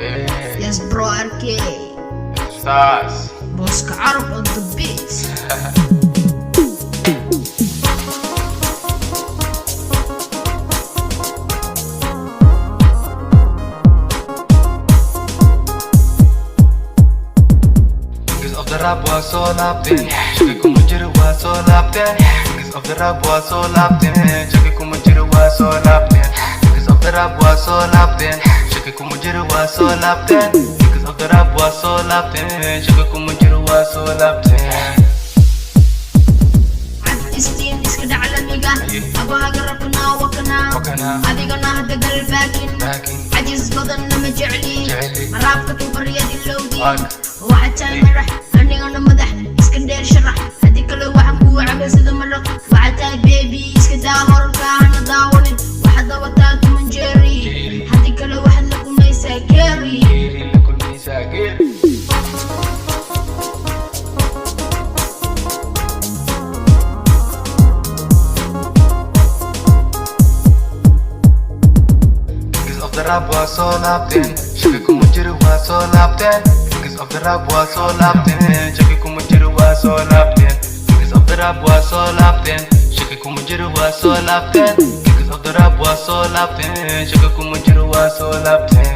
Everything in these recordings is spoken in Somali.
Yes bro RK Stars. Boss Arab on the beats. Kings of the rap was so lapin. Chaka kumujira was so lapin. Kings of the rap was so lapin. Chaka kumujira was so lapin. Kings of the rap was so lapin. Chaka kumujira was so lapin. Kings of the rap was so lapin. Chaka kumujira was so lapin. Istiin iska daclamiga abaha garabkana wakana adigana hadda galbaakin cajiz badanna ma jecli maraabka tubaryadi lowdi waxaa tahay madax anigana madax iska dheer sharax haddii kale waxaan kuu cabay sida maraq waxaa tahay bebi iska daa horarka hana daawanin waxaad dawataa tuman jeeri haddii kale waxaad la kulmaysaa geeri. The rap was so lapin, Chaka kumujira was so lapin. Kings of the rap was so lapin, Chaka kumujira was so lapin. Kings of the rap was so lapin, Chaka kumujira was so lapin. Kings of the rap was so lapin, Chaka kumujira was so lapin.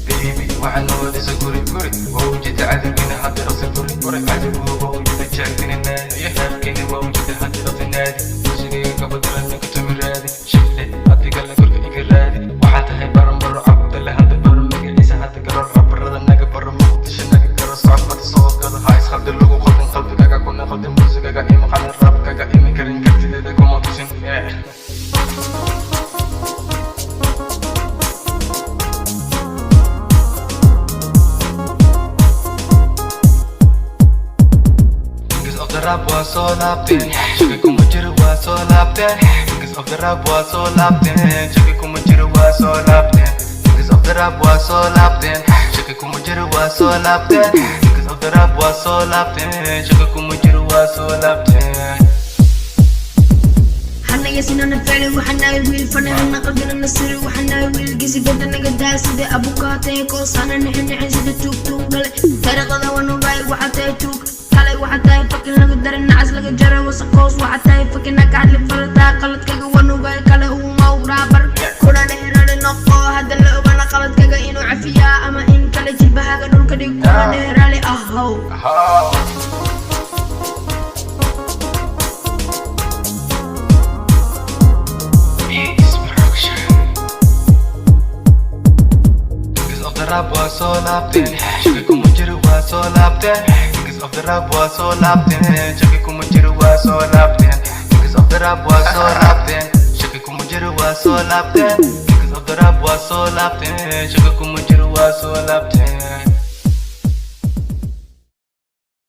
Baby, وعنو لسه كوري ووجد عذبين حتى رأس الكوري عذب ووجد شاكين النادي يحكين ووجد حتى رأس النادي وشري قبل أنك تمرادي شفلي أعطيك لك الإقرادي وحتى هاي برم برو عبد الله هذا برم مجلس حتى قرر عبر هذا الناقة برم مقدش الناقة قرر صعب ما تصوت قرر هايس خلد اللوغو خلد خلد كاكا كنا خلد موسيقى كاكا إيمو خلد الراب كاكا إيمي كرين كرتي لدى كوما توسين The rap was so lapin, Chaka kumujira was so lapin. Kings of the rap was so lapin, Chaka kumujira was so lapin. Kings of the rap was so lapin, Chaka kumujira was so lapin. Kings of the rap was so lapin, Chaka kumujira was so lapin. حنا ياسين فعلي وحنا الويل فنان قلبنا النسر وحنا الويل قيسي بدنا قدها سيدي أبو كاتي كوس أنا نحن سيدي توك توك دلي طريقة ذا ونوباي وحتى توك كالي وحتى فكين لقدر النعس لقد جرى وسقوس وحتى فكين أكاد لفلتا قلت كاقا ونوباي كالي هو رابر كونا نهران النقو هذا اللي أبانا قلت كاقا إنو عفيا أما إن كالي جلبها قدر كدي كونا نهران لي أهو The rap was so lapin, Chaka kumujira was so lapin. Kings of the rap was so lapin, Chaka kumujira was so lapin. Kings of the rap was so lapin, Chaka kumujira was so lapin. Kings of the rap was so lapin, Chaka